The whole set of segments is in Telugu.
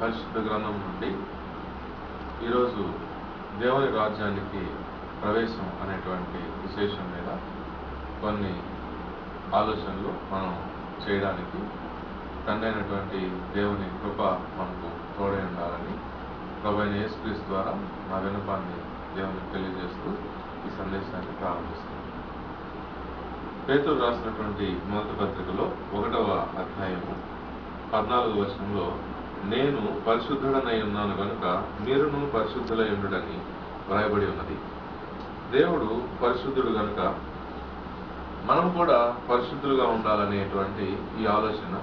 పరిశుద్ధ గ్రంథం నుండి ఈరోజు దేవుని రాజ్యానికి ప్రవేశం అనేటువంటి విశేషం మీద కొన్ని ఆలోచనలు మనం చేయడానికి తండ్రి అయినటువంటి దేవుని కృప మనకు తోడై ఉండాలని ప్రభువైన యేసుక్రీస్తు ద్వారా మా విన్నపాన్ని దేవునికి తెలియజేస్తూ ఈ సందేశాన్ని ప్రారంభిస్తున్నాం. పేతురు రాసినటువంటి మొదటి పత్రికలో 1వ అధ్యాయము 14వ వచనంలో, నేను పరిశుద్ధుడనై ఉన్నాను కనుక మీరును పరిశుద్ధులై ఉండుడని వ్రాయబడి ఉన్నది. దేవుడు పరిశుద్ధుడు కనుక మనం కూడా పరిశుద్ధులుగా ఉండాలనేటువంటి ఈ ఆలోచన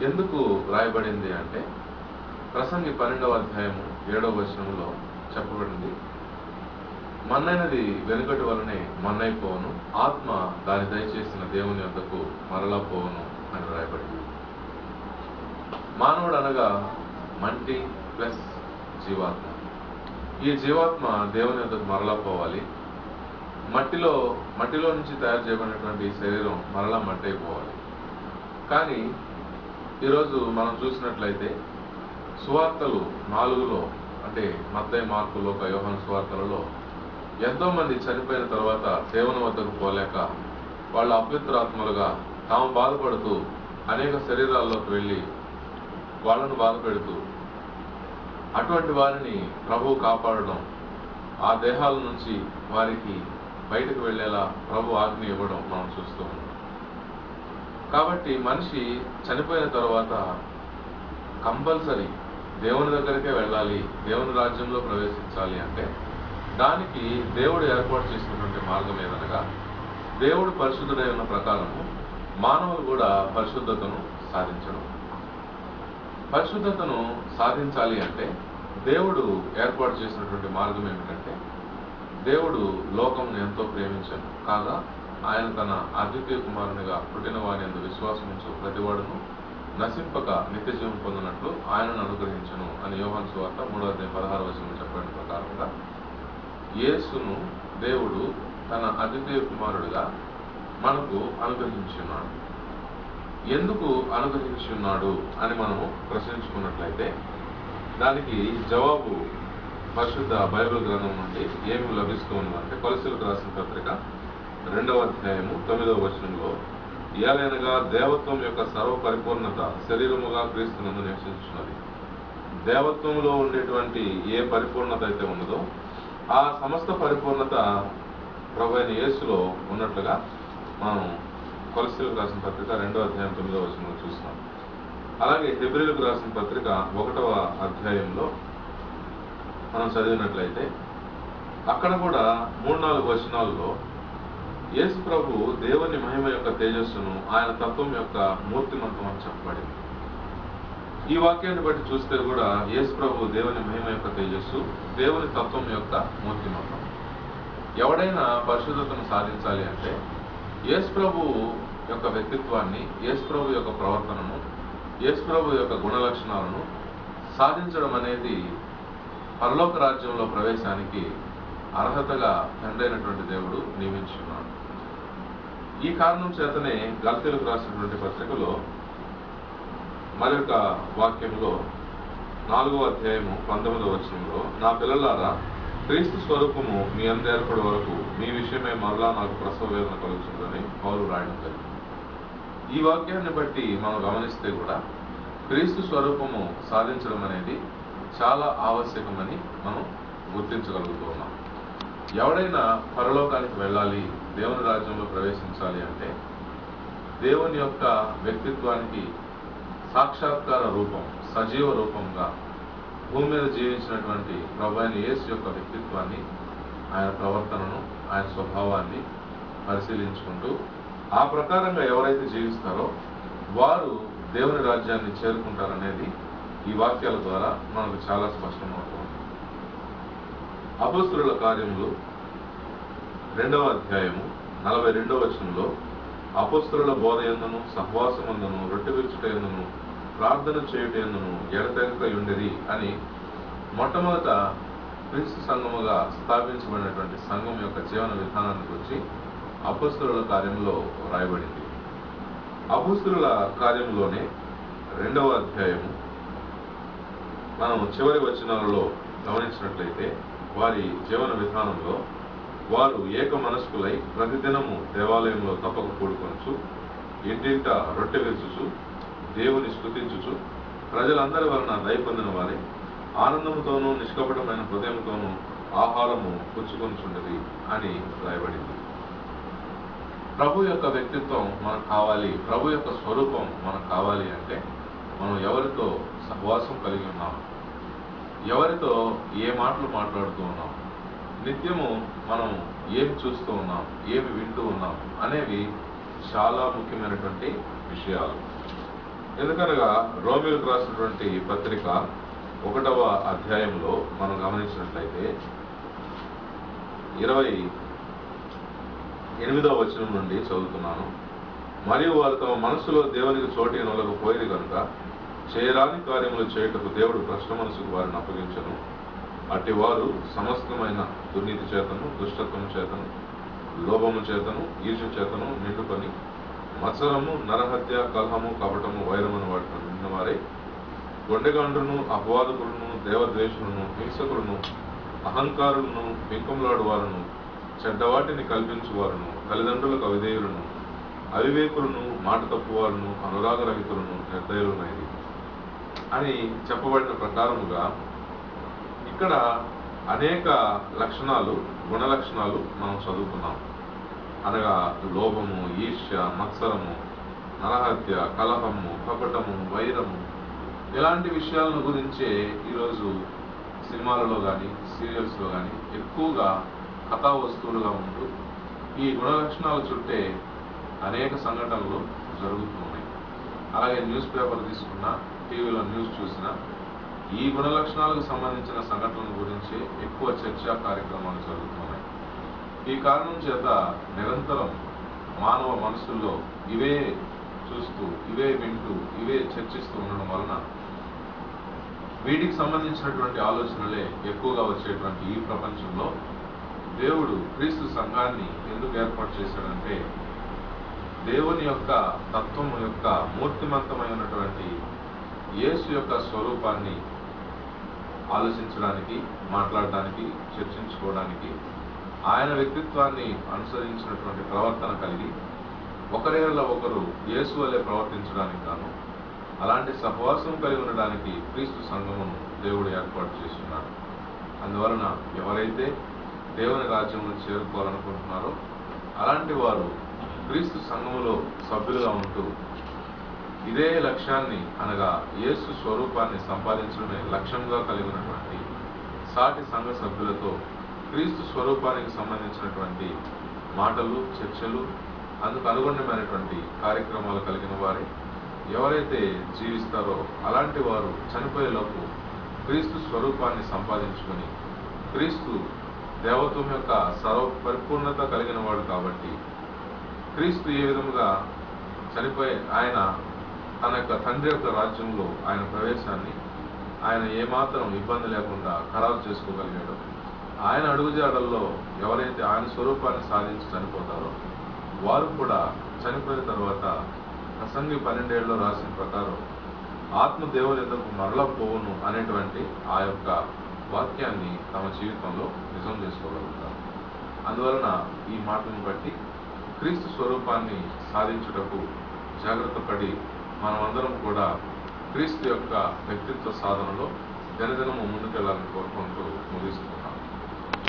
ఎందుకు వ్రాయబడింది అంటే, ప్రసంగి 12వ అధ్యాయము 7వ వచనంలో చెప్పబడింది, మన్నైనది వెనుకటి వలనే మన్నైపోవను, ఆత్మ దాని దయచేసిన దేవుని వద్దకు మరలా పోవను అని వ్రాయబడింది. మానవుడు అనగా మట్టి ప్లస్ జీవాత్మ. ఈ జీవాత్మ దేవుని వద్దకు మరలా పోవాలి. మట్టిలో నుంచి తయారు చేయబడినటువంటి శరీరం మరలా మట్టి అయిపోవాలి. కానీ ఈరోజు మనం చూసినట్లయితే సువార్తలు 4లో, అంటే మత్తయి, మార్కు, లూకా, యోహాను సువార్తలలో ఎంతో మంది చనిపోయిన తర్వాత దేవుని వద్దకు పోలేక వాళ్ళ అపవిత్రాత్మలుగా తాము బాధపడుతూ అనేక శరీరాల్లోకి వెళ్ళి వాళ్ళను బాధపెడుతూ అటువంటి వారిని ప్రభువు కాపాడడం, ఆ దేహాల నుంచి వారికి బయటకు వెళ్ళేలా ప్రభు ఆజ్ఞ ఇవ్వడం మనం చూస్తూ ఉన్నాం. కాబట్టి మనిషి చనిపోయిన తర్వాత కంపల్సరీ దేవుని దగ్గరికే వెళ్ళాలి, దేవుని రాజ్యంలో ప్రవేశించాలి అంటే దానికి దేవుడు ఏర్పాటు చేసినటువంటి మార్గం ఏదనగా, దేవుడు పరిశుద్ధుడై ఉన్న ప్రకారము మానవులు కూడా పరిశుద్ధతను సాధించడం. పరిశుద్ధతను సాధించాలి అంటే దేవుడు ఏర్పాటు చేసినటువంటి మార్గం ఏమిటంటే, దేవుడు లోకమును ఎంతో ప్రేమించను కాగా ఆయన తన అద్వితీయ కుమారునిగా పుట్టిన వారి యందు విశ్వాసముంచు ప్రతివాడును నశింపక నిత్య జీవం పొందినట్లు ఆయనను అనుగ్రహించను అని యోహాను సువార్త 3వ అధ్యాయం 16వ వచనం చెప్పిన ప్రకారంగా యేసును దేవుడు తన అద్వితీయ కుమారుడిగా మనకు అనుగ్రహించున్నాడు. ఎందుకు అనుగ్రహించున్నాడు అని మనము ప్రశ్నించుకున్నట్లయితే దానికి జవాబు పరిశుద్ధ బైబిల్ గ్రంథం నుండి ఏమి లభిస్తూ ఉన్నదంటే, కొలస్సీయులకు రాసిన పత్రిక 2వ అధ్యాయము 9వ వచనంలో, ఏలైనగా దేవత్వం యొక్క సర్వ పరిపూర్ణత శరీరముగా క్రీస్తునందు నివసించున్నది. దేవత్వంలో ఉండేటువంటి ఏ పరిపూర్ణత అయితే ఉన్నదో ఆ సమస్త పరిపూర్ణత ప్రభువైన యేసులో ఉన్నట్లుగా మనం కొలస్సీయులకు రాసిన పత్రిక 2వ అధ్యాయం 9వ వచనంలో చూస్తున్నాం. అలాగే హెబ్రీయులకు రాసిన పత్రిక 1వ అధ్యాయంలో మనం చదివినట్లయితే అక్కడ కూడా 3-4 వచనాల్లో యేసు ప్రభు దేవుని మహిమ యొక్క తేజస్సును, ఆయన తత్వం యొక్క మూర్తిమంతం అని చెప్పబడింది. ఈ వాక్యాన్ని బట్టి చూస్తే కూడా యేసు ప్రభు దేవుని మహిమ యొక్క తేజస్సు, దేవుని తత్వం యొక్క మూర్తిమంతం. ఎవడైనా పరిశుద్ధతను సాధించాలి అంటే యేసు ప్రభు యొక్క వ్యక్తిత్వాన్ని, యేసు ప్రభు యొక్క ప్రవర్తనను, యేసు ప్రభు యొక్క గుణ లక్షణాలను సాధించడం అనేది పరలోక రాజ్యంలో ప్రవేశానికి అర్హతగా తండ్రి అయినటువంటి దేవుడు నియమించున్నాడు. ఈ కారణం చేతనే గలతీయులకు రాసినటువంటి పత్రికలో మరొక వాక్యంలో 4వ అధ్యాయము 19వ వచనంలో, నా పిల్లలారా, క్రీస్తు స్వరూపము మీ అందు ఏర్పడే వరకు మీ విషయమే మరలా నాకు ప్రసవ వేదన కలుగుతుందని పౌలు రాయడం జరిగింది. ఈ వాక్యాన్ని బట్టి మనం గమనిస్తే కూడా క్రీస్తు స్వరూపము సాధించడం అనేది చాలా ఆవశ్యకమని మనం గుర్తించగలుగుతూ ఉన్నాం. ఎవడైనా పరలోకానికి వెళ్ళాలి, దేవుని రాజ్యంలో ప్రవేశించాలి అంటే దేవుని యొక్క వ్యక్తిత్వానికి సాక్షాత్కార రూపం, సజీవ రూపంగా భూమి మీద జీవించినటువంటి ప్రభువైన యేసు యొక్క వ్యక్తిత్వాన్ని, ఆయన ప్రవర్తనను, ఆయన స్వభావాన్ని పరిశీలించుకుంటూ ఆ ప్రకారంగా ఎవరైతే జీవిస్తారో వారు దేవుని రాజ్యాన్ని చేరుకుంటారనేది ఈ వాక్యాల ద్వారా మనకు చాలా స్పష్టమవుతుంది. అపోస్తలుల కార్యములు 2వ అధ్యాయము 42వ వచనంలో, అపోస్తలుల బోధ యందును సహవాసమందును రొట్టె విరుచుట యందును ప్రార్థన చేయుట యందును ఎడతెగక ఉండేది అని మొట్టమొదట క్రీస్తు సంఘముగా స్థాపించబడినటువంటి సంఘం యొక్క జీవన విధానాన్ని గురించి అపోస్తలుల కార్యంలో రాయబడింది. అపోస్తలుల కార్యంలోనే 2వ అధ్యాయము మనం చివరి వచనాలలో గమనించినట్లయితే వారి జీవన విధానంలో వారు ఏక మనస్కులై ప్రతిదినము దేవాలయంలో తప్పక కూడుకొనుచు ఇంటింట రొట్టె విరుచుచు దేవుని స్తుతించుచు ప్రజలందరి వలన దయ పొందిన వారే ఆనందంతోనూ నిష్కపటమైన హృదయంతోనూ ఆహారము పుచ్చుకొనుచుండేది అని రాయబడింది. ప్రభు యొక్క వ్యక్తిత్వం మనకు కావాలి, ప్రభు యొక్క స్వరూపం మనకు కావాలి అంటే మనం ఎవరితో సహవాసం కలిగి ఉన్నాం, ఎవరితో ఏ మాటలు మాట్లాడుతూ ఉన్నాం, నిత్యము మనం ఏమి చూస్తూ ఉన్నాం, ఏమి వింటూ ఉన్నాం అనేవి చాలా ముఖ్యమైనటువంటి విషయాలు. ఎందుకనగా రోమిలకు రాసినటువంటి పత్రిక 1వ అధ్యాయంలో మనం గమనించినట్లయితే 28వ వచనం నుండి చదువుతున్నాను. మరియు వారు తమ మనస్సులో దేవునికి చోటు పోయేది కనుక చేయరాని కార్యములు చేయుటకు దేవుడు భ్రష్ట మనసుకు వారిని అప్పగించను. అట్టి వారు సమస్తమైన దుర్నీతి చేతను, దుష్టత్వము చేతను, లోభము చేతను, ఈర్ష్య చేతను నిండుకొని మత్సరము, నరహత్య, కలహము, కపటము, వైరమును వాటిని నిండిన వారే గొండెగాండ్రును, అపవాదకులను, దేవద్వేషులను, హింసకులను, అహంకారులను, పెంకులాడు వారును, చెడ్డవాటిని కల్పించువారును, తల్లిదండ్రులకు అవిధేయులను, అవివేకులను, మాట తప్పువారును, అనురాగరహితులను, నిర్దయులైనది అని చెప్పబడిన ప్రకారముగా ఇక్కడ అనేక లక్షణాలు, గుణ లక్షణాలు మనం చదువుకున్నాం. అనగా లోభము, ఈర్ష్య, మత్సరము, నరహత్య, కలహము, కపటము, వైరము, ఇలాంటి విషయాలను గురించే ఈరోజు సినిమాలలో కానీ సీరియల్స్లో కానీ ఎక్కువగా కథా వస్తువులుగా ఉంటూ ఈ గుణ లక్షణాల చుట్టే అనేక సంఘటనలు జరుగుతున్నాయి. అలాగే న్యూస్ పేపర్ తీసుకున్నా, టీవీలో న్యూస్ చూసినా ఈ గుణ లక్షణాలకు సంబంధించిన సంఘటనల గురించి ఎక్కువ చర్చా కార్యక్రమాలు జరుగుతున్నాయి. ఈ కారణం చేత నిరంతరం మానవ మనసుల్లో ఇవే చూస్తూ, ఇవే వింటూ, ఇవే చర్చిస్తూ ఉండడం వలన వీటికి సంబంధించినటువంటి ఆలోచనలే ఎక్కువగా వచ్చేటువంటి ఈ ప్రపంచంలో దేవుడు క్రీస్తు సంఘాన్ని ఎందుకు ఏర్పాటు చేశాడంటే దేవుని యొక్క తత్వం యొక్క మూర్తిమంతమైనటువంటి యేసు యొక్క స్వరూపాన్ని ఆలోచించడానికి, మాట్లాడడానికి, చర్చించుకోవడానికి, ఆయన వ్యక్తిత్వాన్ని అనుసరించినటువంటి ప్రవర్తన కలిగి ఒకరేళ్ళ ఒకరు యేసు వలె ప్రవర్తించడానికి గాను అలాంటి సహవాసం కలిగి ఉండడానికి క్రీస్తు సంఘమును దేవుడు ఏర్పాటు చేస్తున్నాడు. అందువలన ఎవరైతే దేవుని రాజ్యమును చేరుకోవాలనుకుంటున్నారో అలాంటి వారు క్రీస్తు సంఘములో సభ్యులుగా ఉంటూ ఇదే లక్ష్యాన్ని, అనగా యేసు స్వరూపాన్ని సంపాదించడమే లక్ష్యంగా కలిగినటువంటి సాటి సంఘ సభ్యులతో క్రీస్తు స్వరూపానికి సంబంధించినటువంటి మాటలు, చర్చలు, అందుకు అనుగుణమైనటువంటి కార్యక్రమాలు కలిగిన వారే ఎవరైతే జీవిస్తారో అలాంటి వారు చనిపోయేలోపు క్రీస్తు స్వరూపాన్ని సంపాదించుకొని, క్రీస్తు దేవత్వం యొక్క సర్వపరిపూర్ణత కలిగిన వాడు కాబట్టి క్రీస్తు ఏ విధముగా చనిపోయి ఆయన తన యొక్క తండ్రి యొక్క రాజ్యంలో ఆయన ప్రవేశాన్ని ఆయన ఏమాత్రం ఇబ్బంది లేకుండా ఖరారు చేసుకోగలిగాడు. ఆయన అడుగుజాడల్లో ఎవరైతే ఆయన స్వరూపాన్ని సాధించి చనిపోతారో వారు కూడా చనిపోయిన తర్వాత ప్రసంగి 12 రాసిన ప్రకారం ఆత్మ దేవుని ఎదుకు మరలా పోవును అనేటువంటి ఆ యొక్క వాక్యాన్ని తమ జీవితంలో నిజం చేసుకోగలుగుతారు. అందువలన ఈ మాటను బట్టి క్రీస్తు స్వరూపాన్ని సాధించుటకు జాగ్రత్త పడి మనమందరం కూడా క్రీస్తు యొక్క వ్యక్తిత్వ సాధనలో దినదినము ముందుకెళ్లాలని కోరుకుంటూ ముగిస్తున్నాం.